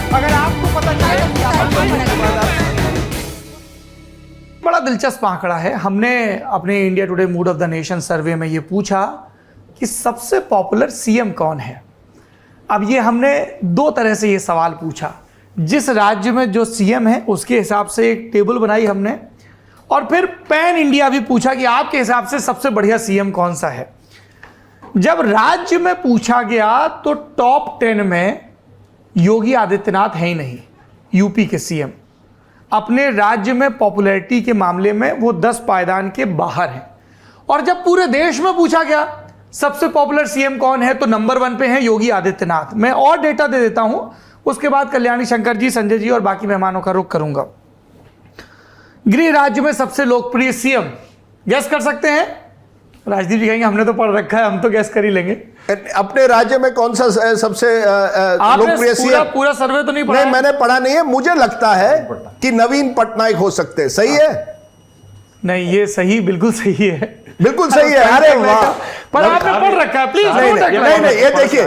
अगर आपको पता चलेगा। बड़ा दिलचस्प आंकड़ा है। हमने अपने India today mood off the nation सर्वे में ये पूछा कि सबसे पॉपुलर सीएम कौन है। अब ये हमने दो तरह से ये सवाल पूछा। जिस राज्य में जो सीएम है उसके हिसाब से एक टेबल बनाई हमने, और फिर पैन इंडिया भी पूछा कि आपके हिसाब से सबसे बढ़िया सीएम कौन सा है। जब राज्य में पूछा गया तो टॉप 10 में योगी आदित्यनाथ है ही नहीं, यूपी के सीएम। अपने राज्य में पॉपुलैरिटी के मामले में वो 10 पायदान के बाहर हैं। और जब पूरे देश में पूछा गया सबसे पॉपुलर सीएम कौन है तो नंबर 1 पे है योगी आदित्यनाथ। मैं और डेटा दे देता हूं, उसके बाद कल्याणी शंकर जी, संजय जी और बाकी मेहमानों का रुख करूंगा। गृह राज्य में सबसे लोकप्रिय सीएम गैस कर सकते हैं? राजदीप जी कहेंगे हमने तो पढ़ रखा है, हम तो गैस कर ही लेंगे। अपने राज्य में कौन सा सबसे लोकप्रिय सीएम? पूरा सर्वे तो नहीं पढ़ा? नहीं, मैंने पढ़ा नहीं है। मुझे लगता है कि नवीन पटनाइक हो सकते हैं। सही है? नहीं, ये सही, बिल्कुल सही है, बिल्कुल सही है। अरे वाह, पर आपने पढ़ रखा है, प्लीज। नहीं, ये देखिए,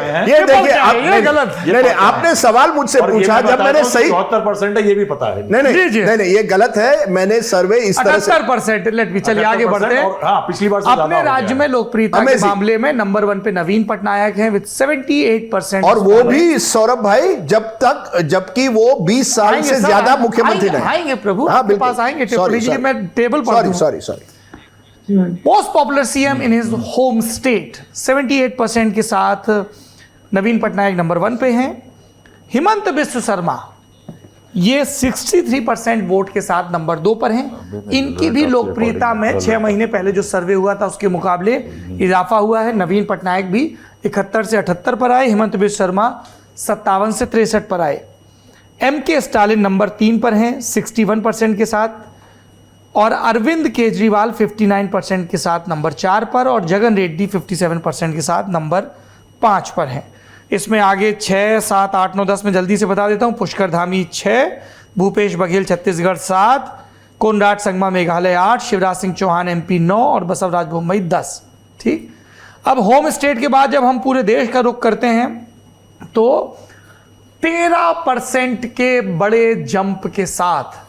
ये गलत। नहीं, आपने सवाल मुझसे पूछा जब मैंने सही 74% है, ये भी पता है। नहीं, ये गलत है। मैंने सर्वे इस तरह से 78%। लेट मी, चलिए आगे बढ़ते हैं। पिछली बार अपने राज्य में लोकप्रियता के मामले में नंबर 1 पे नवीन पटनायक हैं विद 78%। और वो भी सौरभ भाई जबकि वो 20 साल से ज्यादा मुख्यमंत्री रहे। आएंगे प्रभु, आपके पास आएंगे। मैं टेबल पढ़ दूं। Sorry. Most popular CM in his home state 78% के साथ नवीन पटनायक नंबर 1 पे हैं। हिमंत बिस्व शर्मा ये 63% वोट के साथ नंबर 2 पर हैं। इनकी भी लोकप्रियता में 6 महीने पहले जो सर्वे हुआ था उसके मुकाबले इजाफा हुआ है। नवीन पटनायक भी 71 से 78 पर आए, हिमंत बिस्व शर्मा 57 से 63 पर आए। एमके स्टालिन नंबर 3 पर हैं 61% के साथ, और अरविंद केजरीवाल 59% के साथ नंबर 4 पर, और जगन रेड्डी 57% के साथ नंबर 5 पर हैं। इसमें आगे 6, 7, 8, 9, 10 में जल्दी से बता देता हूँ। पुष्कर धामी 6, भूपेश बघेल छत्तीसगढ़ 7, कोनराड संगमा मेघालय 8, शिवराज सिंह चौहान एमपी 9 और बसवराज बोम्मई 10। ठीक, अब होम स्टेट के बाद जब हम पूरे देश का रुख करते हैं तो 13% के बड़े जंप के साथ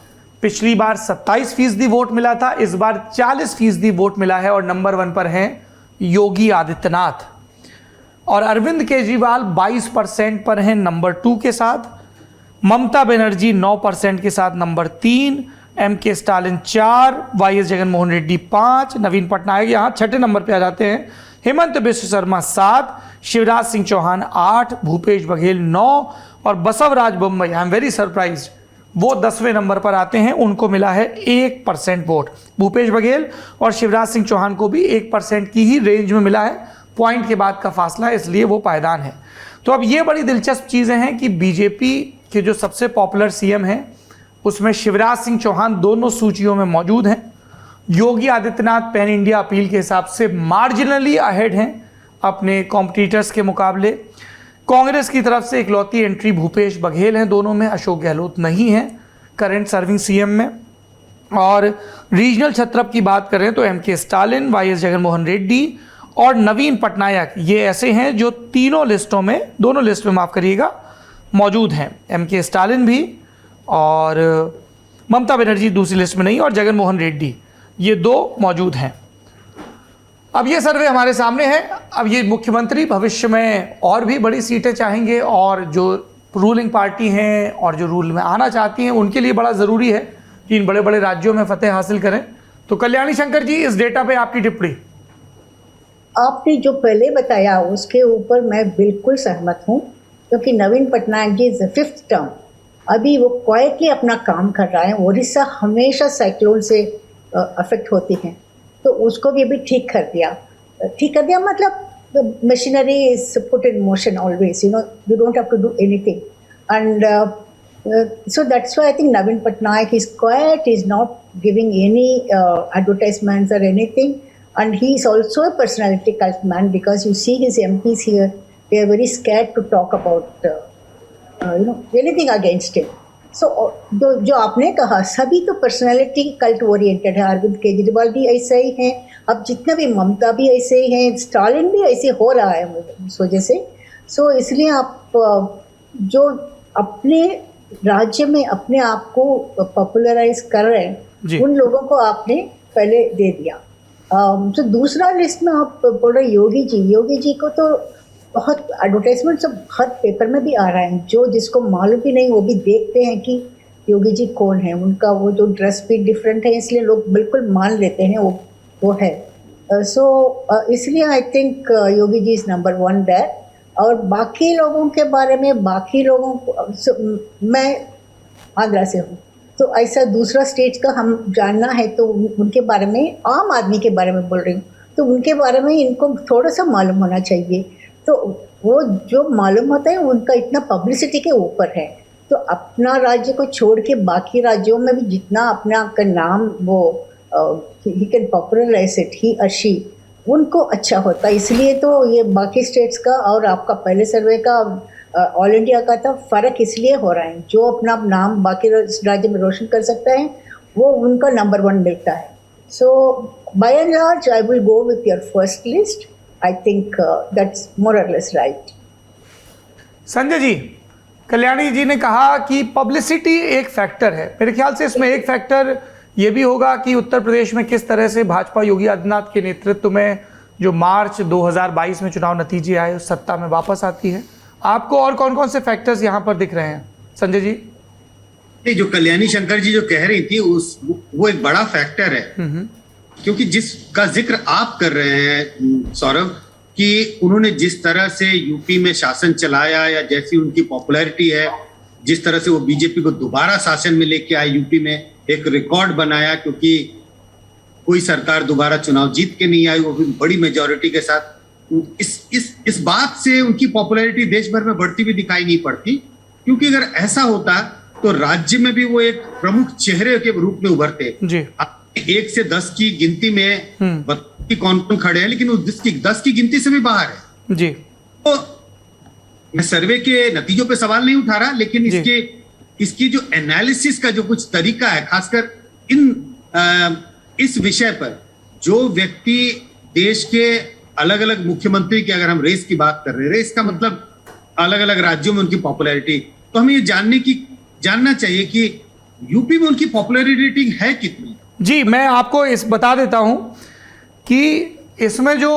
पिछली बार 27% वोट मिला था, इस बार 40% वोट मिला है, और नंबर 1 पर हैं योगी आदित्यनाथ। और अरविंद केजरीवाल 22% पर हैं नंबर 2 के साथ। ममता बनर्जी 9% के साथ number 3, MK Stalin 4, YS Jaganmohan Reddy 5, Naveen Patnaik यहाँ 6ठे नंबर पे आ जाते हैं, हिमंत बिस्व शर्मा 7, शिवराज सिंह चौहान 8, भूपेश बघेल 9 और Basavaraj Bommai, I am very surprised, वो 10वें नंबर पर आते हैं। उनको मिला है 1% वोट। भूपेश बघेल और शिवराज सिंह चौहान को भी 1% की ही रेंज में मिला है, पॉइंट के बाद का फासला, इसलिए वो पायदान है। तो अब ये बड़ी दिलचस्प चीज़ें हैं कि बीजेपी के जो सबसे पॉपुलर सीएम हैं उसमें शिवराज सिंह चौहान दोनों सूचियों में मौजूद हैं। Yogi Adityanath pan India appeal के हिसाब से मार्जिनली अहेड हैं अपने कॉम्पिटिटर्स के मुकाबले। कांग्रेस की तरफ से इकलौती एंट्री भूपेश बघेल हैं, दोनों में अशोक गहलोत नहीं है करंट सर्विंग सीएम में। और रीजनल छत्रप की बात करें तो एमके स्टालिन, वाईएस जगनमोहन रेड्डी और नवीन पटनायक ये ऐसे हैं जो दोनों लिस्ट में माफ़ करिएगा मौजूद हैं। एमके स्टालिन भी और ममता बनर्जी दूसरी लिस्ट में नहीं, और जगनमोहन रेड्डी ये 2 मौजूद हैं। अब ये सर्वे हमारे सामने है। अब ये मुख्यमंत्री भविष्य में और भी बड़ी सीटें चाहेंगे, और जो रूलिंग पार्टी हैं और जो रूल में आना चाहती हैं उनके लिए बड़ा ज़रूरी है कि इन बड़े बड़े राज्यों में फतेह हासिल करें। तो कल्याणी शंकर जी, इस डेटा पे आपकी टिप्पणी? आपने जो पहले बताया उसके ऊपर मैं बिल्कुल सहमत हूँ, क्योंकि नवीन पटनायक जी 5th टर्म, अभी वो क्वाइटली अपना काम कर रहा है। उड़ीसा हमेशा साइक्लोन से अफेक्ट होती हैं, तो उसको भी अभी ठीक कर दिया मतलब machinery is put in motion always, you don't have to do anything, and so that's why I think Navin Patnaik is quiet, he's not giving any advertisements or anything, and he is also a personality cult man, because you see his MPs here, they are very scared to talk about anything against him. So जो आपने कहा सभी तो personality cult oriented है। अरविंद केजरीवाल भी ऐसा ही है, अब जितना भी ममता भी ऐसे ही हैं, स्टालिन भी ऐसे हो रहा है इस वजह से। सो इसलिए आप जो अपने राज्य में अपने आप को पॉपुलराइज कर रहे जी। हैं, उन लोगों को आपने पहले दे दिया। तो दूसरा लिस्ट में आप बोल रहे योगी जी को तो बहुत एडवर्टाइजमेंट सब हर पेपर में भी आ रहा है, जो जिसको मालूम भी नहीं वो भी देखते हैं कि योगी जी कौन है। उनका वो जो ड्रेस भी डिफरेंट है, इसलिए लोग बिल्कुल मान लेते हैं वो है। इसलिए I think Yogi ji is number 1 that. और बाकी लोगों के बारे में, बाकी लोगों को, मैं आगरा से हूँ, तो ऐसा दूसरा स्टेट का हम जानना है तो उनके बारे में, आम आदमी के बारे में बोल रही हूँ, तो उनके बारे में इनको थोड़ा सा मालूम होना चाहिए। तो वो जो मालूम होता है उनका इतना पब्लिसिटी के ऊपर है। तो अपना राज्य को छोड़ के बाकी राज्यों में भी जितना अपना का नाम वो ही कैन पॉपुलराइज इट, ही और शी, उनको अच्छा होता है। इसलिए तो ये बाकी स्टेट्स का और आपका पहले सर्वे का ऑल इंडिया का था फ़र्क इसलिए हो रहा है, जो अपना नाम बाकी राज्य में रोशन कर सकता है वो उनका नंबर 1 मिलता है। So by and large I will go with your first list. I think that's more और लेस राइट। संजय जी, कल्याणी जी ने कहा कि पब्लिसिटी एक फैक्टर है। मेरे ख्याल से इसमें एक फैक्टर ये भी होगा कि उत्तर प्रदेश में किस तरह से भाजपा योगी आदित्यनाथ के नेतृत्व में जो मार्च 2022 में चुनाव नतीजे आए उस सत्ता में वापस आती है। आपको और कौन कौन से फैक्टर्स यहाँ पर दिख रहे हैं संजय जी? नहीं, जो कल्याणी शंकर जी जो कह रही थी वो एक बड़ा फैक्टर है, क्योंकि जिसका जिक्र आप कर रहे हैं सौरभ, कि उन्होंने जिस तरह से यूपी में शासन चलाया या जैसी उनकी पॉपुलैरिटी है, जिस तरह से वो बीजेपी को दोबारा शासन में लेके आए, यूपी में एक रिकॉर्ड बनाया, क्योंकि कोई सरकार दोबारा चुनाव जीत के नहीं आई, वो भी बड़ी मेजॉरिटी के साथ। इस बात से उनकी पॉपुलैरिटी देश भर में बढ़ती हुई दिखाई नहीं पड़ती, क्योंकि अगर ऐसा होता तो राज्य में भी वो एक प्रमुख चेहरे के रूप में उभरते जी। 1 से 10 की गिनती में कौन कौन खड़े हैं, लेकिन वो 10 की गिनती से भी बाहर है जी। तो मैं सर्वे के नतीजों पे सवाल नहीं उठा रहा, लेकिन इसकी जो एनालिसिस का जो कुछ तरीका है, खासकर इस विषय पर, जो व्यक्ति देश के अलग अलग मुख्यमंत्री की, अगर हम रेस की बात कर रहे हैं, रेस का मतलब अलग अलग राज्यों में उनकी पॉपुलैरिटी, तो हमें ये जानना चाहिए कि यूपी में उनकी पॉपुलैरिटी रेटिंग है कितनी। जी, मैं आपको बता देता हूं कि इसमें जो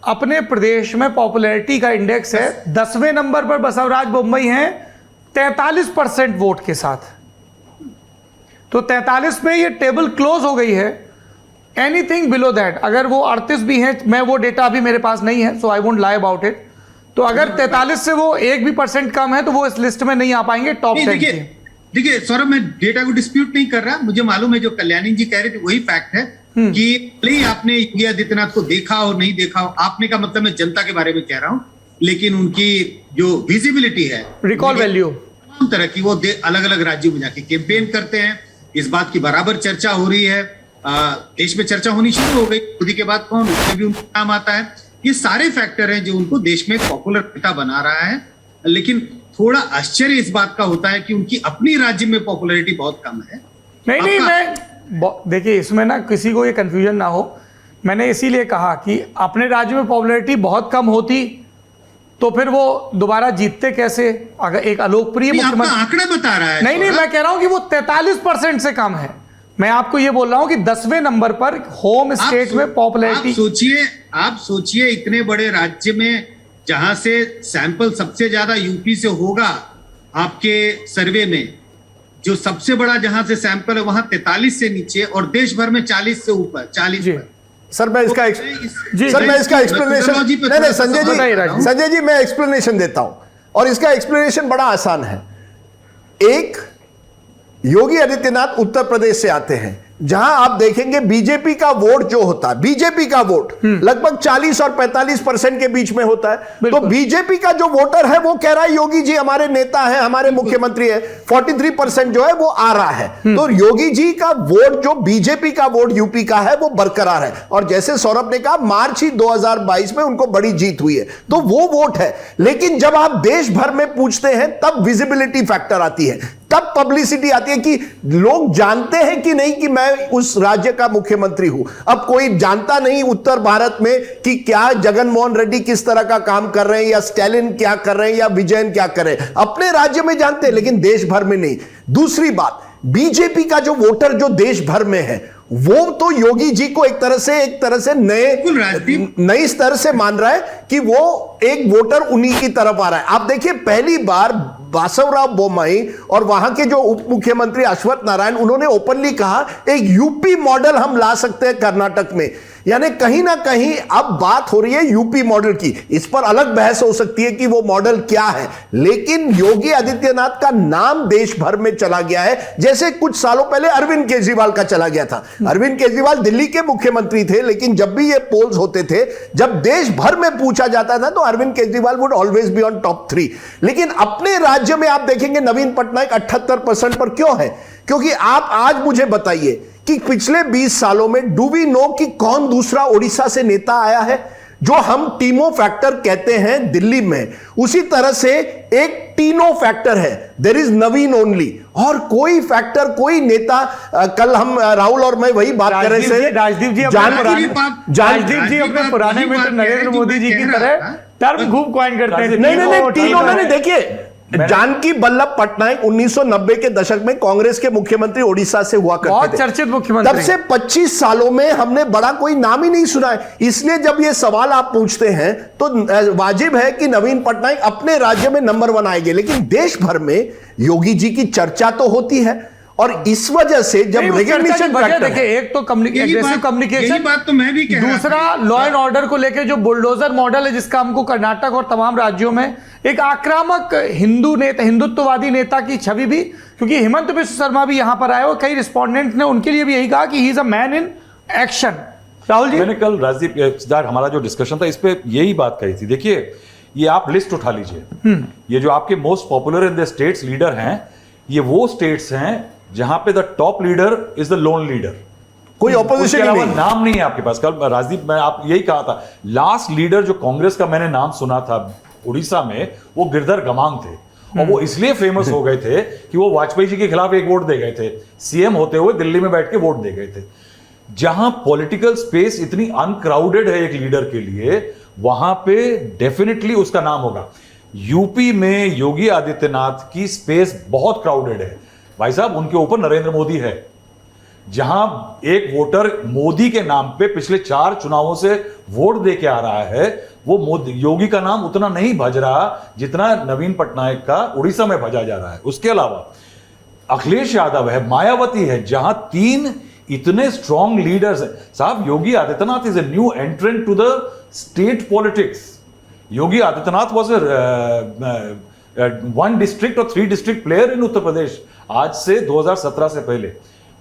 अपने प्रदेश में पॉपुलैरिटी का इंडेक्स है, 10वें नंबर पर बसवराज बोम्मई हैं 43% वोट के साथ। तो 43 में ये टेबल क्लोज हो गई है। एनीथिंग बिलो दैट, अगर वो 38 भी हैं, मैं वो डेटा अभी मेरे पास नहीं है, so I won't lie about it. तो अगर 43 से वो 1% कम है तो वो इस लिस्ट में नहीं आ पाएंगे टॉप 10 के। देखिए सौरभ, मैं डेटा को डिस्प्यूट नहीं कर रहा, मुझे मालूम है जो कल्याणी जी कह रहे थे वही फैक्ट है कि भले आपने योगी आदित्यनाथ को देखा और नहीं देखा हो, आपने का मतलब मैं जनता के बारे में कह रहा हूं, लेकिन उनकी जो विजिबिलिटी है, रिकॉल वैल्यू तमाम तरह की, वो अलग अलग राज्यों में जाके कैंपेन करते हैं। इस बात की बराबर चर्चा हो रही है, देश में चर्चा होनी शुरू हो गई, मोदी के बाद कौन, उसमें भी उनका नाम आता है। ये सारे फैक्टर हैं जो उनको देश में पॉपुलर नेता बना रहा है। लेकिन थोड़ा आश्चर्य इस बात का होता है कि उनकी अपनी राज्य में पॉपुलैरिटी बहुत कम है। नहीं, मैं देखिए, इसमें ना किसी को ये कंफ्यूजन ना हो, मैंने इसीलिए कहा कि अपने राज्य में पॉपुलैरिटी बहुत कम होती तो फिर वो दोबारा जीतते कैसे? अगर एक अलोकप्रिय मुख्यमंत्री, आंकड़ा बता रहा है। नहीं, मैं कह रहा हूं कि वो 43% से कम है। मैं आपको ये बोल रहा हूं कि 10वें नंबर पर होम स्टेट में पॉपुलैरिटी। आप सोचिए इतने बड़े राज्य में, जहां से सैंपल सबसे ज्यादा यूपी से होगा, आपके सर्वे में जो सबसे बड़ा जहां से सैंपल है वहां 43 से नीचे, और देश भर में 40 से ऊपर, 40 पर। सर मैं इसका एक्सप्लेनेशन, नहीं संजय जी मैं एक्सप्लेनेशन देता हूं, और इसका एक्सप्लेनेशन बड़ा आसान है। एक, योगी आदित्यनाथ उत्तर प्रदेश से आते हैं, जहां आप देखेंगे बीजेपी का वोट जो होता है, बीजेपी का वोट लगभग 40 और 45% के बीच में होता है। तो बीजेपी का जो वोटर है वो कह रहा है योगी जी हमारे नेता है, हमारे मुख्यमंत्री है। 43% जो है वो आ रहा है। तो योगी जी का वोट, जो बीजेपी का वोट यूपी का है, वो बरकरार है। और जैसे सौरभ ने कहा, मार्च ही 2022 में उनको बड़ी जीत हुई है, तो वो वोट है। लेकिन जब आप देश भर में पूछते हैं तब विजिबिलिटी फैक्टर आती है, तब पब्लिसिटी आती है कि लोग जानते हैं कि नहीं कि मैं उस राज्य का मुख्यमंत्री हूं। अब कोई जानता नहीं उत्तर भारत में कि क्या जगन मोहन रेड्डी किस तरह का काम कर रहे हैं, या स्टैलिन क्या कर रहे हैं, या विजयन क्या कर रहे हैं। अपने राज्य में जानते हैं लेकिन देश भर में नहीं। दूसरी बात, बीजेपी का जो वोटर जो देश भर में है वो तो योगी जी को एक तरह से नई स्तर से मान रहा है कि वो एक वोटर उन्हीं की तरफ आ रहा है। आप देखिए पहली बार बासवराव बोम्मई और वहां के जो उप मुख्यमंत्री अश्वत्थ नारायण, उन्होंने ओपनली कहा एक यूपी मॉडल हम ला सकते हैं कर्नाटक में। यानी कहीं ना कहीं अब बात हो रही है यूपी मॉडल की। इस पर अलग बहस हो सकती है कि वो मॉडल क्या है, लेकिन योगी आदित्यनाथ का नाम देश भर में चला गया है, जैसे कुछ सालों पहले अरविंद केजरीवाल का चला गया था। अरविंद केजरीवाल दिल्ली के मुख्यमंत्री थे, लेकिन जब भी ये पोल्स होते थे, जब देश भर में पूछा जाता था तो Arvind Kejriwal would always be on top 3। लेकिन अपने राज्य में आप देखेंगे नवीन पटनायक 78% पर क्यों है? क्योंकि आप आज मुझे बताइए कि पिछले 20 सालों में डू वी नो कि कौन दूसरा ओडिशा से नेता आया है? जो हम टीमो फैक्टर कहते हैं दिल्ली में, उसी तरह से एक टीनो फैक्टर है, देयर इज नवीन ओनली। और कोई फैक्टर, कोई नेता, कल हम राहुल और मैं वही बात कर रहे थे, राजदीप जी अपने पुराने मित्र नरेंद्र मोदी जी की तरह टर्म खूब कॉइन करते हैं। नहीं, टीनो नहीं, देखिए जानकी वल्लभ पटनायक 1990 के दशक में कांग्रेस के मुख्यमंत्री ओडिशा से हुआ करते थे, बहुत चर्चित मुख्यमंत्री। तब से 25 सालों में हमने बड़ा कोई नाम ही नहीं सुना है। इसलिए जब ये सवाल आप पूछते हैं तो वाजिब है कि नवीन पटनायक अपने राज्य में नंबर 1 आएंगे, लेकिन देश भर में योगी जी की चर्चा तो होती है। और इस वजह से जब रिकॉग्निशन देखिए, एक तो एग्रेसिव कम्युनिकेशन, बात तो मैं भी कह रहा था। दूसरा लॉ एंड ऑर्डर को लेकर जो बुलडोजर मॉडल है, जिसका हमको कर्नाटक और तमाम राज्यों में एक आक्रामक हिंदुत्ववादी नेता की छवि भी, क्योंकि हेमंत बिश्व शर्मा भी यहां पर आए और कई रिस्पोंडेंट ने उनके लिए भी यही कहा कि he is a man in action. Rahul ji, मैंने कल राजदीप हमारा जो डिस्कशन था इस पे यही बात कही थी। देखिए, ये आप लिस्ट उठा लीजिए, ये जो आपके most popular in the states leader हैं, ये वो स्टेट्स हैं जहां पे the top leader is the loan leader, कोई ऑपोजिशन नहीं, नाम नहीं है आपके पास। कल राजदीप, मैं आप यही कहा था, लास्ट लीडर जो कांग्रेस का मैंने नाम सुना था उड़ीसा में, वो गिरधर गमांग थे। और वो इसलिए फेमस हो गए थे कि वो वाजपेयी जी के खिलाफ एक वोट दे गए थे, सीएम होते हुए दिल्ली में बैठ के वोट दे गए थे। जहां पॉलिटिकल स्पेस इतनी अनक्राउडेड है एक लीडर के लिए, वहां पे डेफिनेटली उसका नाम होगा। यूपी में योगी आदित्यनाथ की स्पेस बहुत क्राउडेड है भाई साहब, उनके ऊपर नरेंद्र मोदी है। जहां एक वोटर मोदी के नाम पे पिछले 4 चुनावों से वोट दे के आ रहा है, वो मोदी योगी का नाम उतना नहीं भज रहा जितना नवीन पटनायक का उड़ीसा में भजा जा रहा है। उसके अलावा अखिलेश यादव है, मायावती है, जहां 3 इतने स्ट्रॉन्ग लीडर्स हैं। साहब, Yogi Adityanath is a new entrant to the state politics. Yogi Adityanath was 1 district और 3 district player in Uttar Pradesh आज से 2017 से पहले।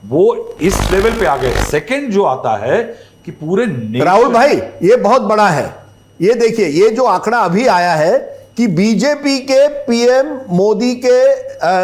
वो इस लेवल पे आ गए। सेकंड जो आता है कि पूरे राहुल भाई, ये बहुत बड़ा है। ये देखिए, ये जो आंकड़ा अभी आया है कि बीजेपी के पीएम मोदी के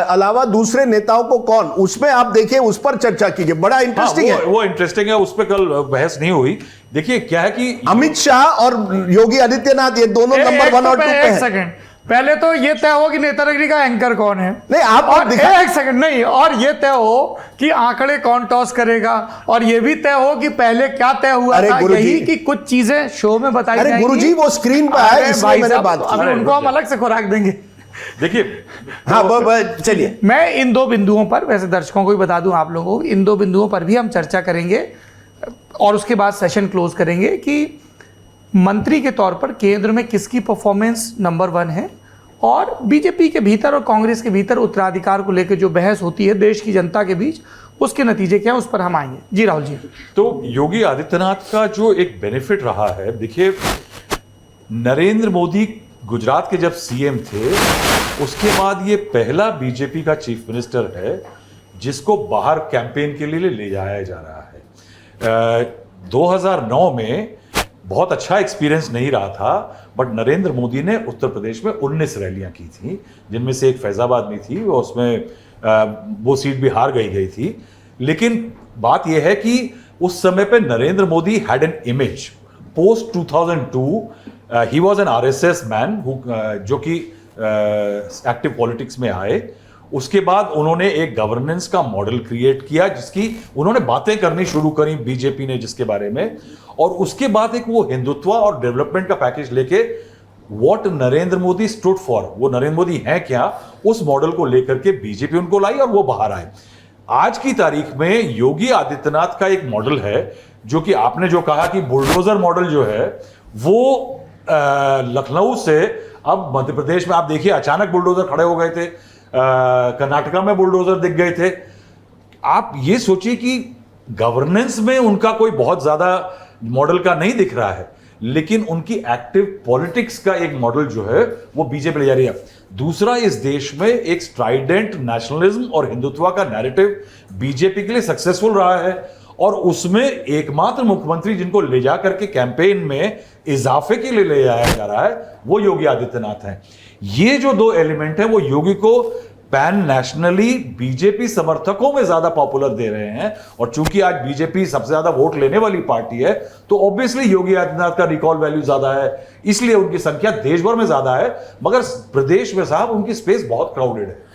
अलावा दूसरे नेताओं को कौन, उसमें आप देखिए, उस पर चर्चा कीजिए, बड़ा इंटरेस्टिंग है। वो इंटरेस्टिंग है, उस पर कल बहस नहीं हुई। देखिए क्या है कि अमित शाह और योगी आदित्यनाथ ये दोनों नंबर 1 और 2 पे हैं। पहले तो ये तय हो कि नेतागिरी का एंकर कौन है, नहीं आप और एक सेकंड नहीं, और ये तय हो कि आंकड़े कौन टॉस करेगा, और ये भी तय हो कि पहले क्या तय हुआ था। यही कि कुछ चीजें शो में बताई जाएंगी। अरे गुरुजी, वो स्क्रीन पर है, इसलिए मैंने बात की। अभी उनको हम अलग से खुराक देंगे। देखिए, हाँ चलिए, मैं इन 2 बिंदुओं पर, वैसे दर्शकों को भी बता दूं, आप लोगों को, इन 2 बिंदुओं पर भी हम चर्चा करेंगे और उसके बाद सेशन क्लोज करेंगे कि मंत्री के तौर पर केंद्र में किसकी परफॉर्मेंस नंबर 1 है, और बीजेपी के भीतर और कांग्रेस के भीतर उत्तराधिकार को लेकर जो बहस होती है देश की जनता के बीच, उसके नतीजे क्या है, उस पर हम आएंगे। जी राहुल जी। तो योगी आदित्यनाथ का जो एक बेनिफिट रहा है, देखिए, नरेंद्र मोदी गुजरात के जब सीएम थे, उसके बाद ये पहला बीजेपी का चीफ मिनिस्टर है जिसको बाहर कैंपेन के लिए ले जाया जा रहा है। 2009 में बहुत अच्छा एक्सपीरियंस नहीं रहा था, बट नरेंद्र मोदी ने उत्तर प्रदेश में 19 रैलियां की थी, जिनमें से एक फैजाबाद में थी, उसमें वो सीट भी हार गई थी। लेकिन बात यह है कि उस समय पे Narendra Modi had an image. Post 2002 he was an RSS man जो कि एक्टिव पॉलिटिक्स में आए, उसके बाद उन्होंने एक गवर्नेंस का मॉडल क्रिएट किया, जिसकी उन्होंने बातें करनी शुरू करी बीजेपी ने जिसके बारे में, और उसके बाद एक वो हिंदुत्व और डेवलपमेंट का पैकेज लेके what Narendra Modi stood for, वो नरेंद्र मोदी है क्या, उस मॉडल को लेकर के बीजेपी उनको लाई और वो बाहर आए। आज की तारीख में योगी आदित्यनाथ का एक मॉडल है, जो कि आपने जो कहा कि बुलडोजर मॉडल जो है वो लखनऊ से अब मध्य प्रदेश में आप देखिए अचानक बुलडोजर खड़े हो गए थे, कर्नाटका में बुलडोजर दिख गए थे। आप ये सोचिए कि गवर्नेंस में उनका कोई बहुत ज्यादा मॉडल का नहीं दिख रहा है, लेकिन उनकी एक्टिव पॉलिटिक्स का एक मॉडल जो है वो बीजेपी ले जा रही है। दूसरा, इस देश में एक स्ट्राइडेंट नेशनलिज्म और हिंदुत्व का नैरेटिव बीजेपी के लिए सक्सेसफुल रहा है, और उसमें एकमात्र मुख्यमंत्री जिनको ले जा करके कैंपेन में इजाफे के लिए ले जाया जा रहा है वो योगी आदित्यनाथ हैं। ये जो दो एलिमेंट हैं वो योगी को पैन नेशनली बीजेपी समर्थकों में ज्यादा पॉपुलर दे रहे हैं, और चूंकि आज बीजेपी सबसे ज्यादा वोट लेने वाली पार्टी है तो ऑब्वियसली योगी आदित्यनाथ का रिकॉल वैल्यू ज्यादा है, इसलिए उनकी संख्या देश भर में ज्यादा है, मगर प्रदेश में साहब उनकी स्पेस बहुत क्राउडेड है।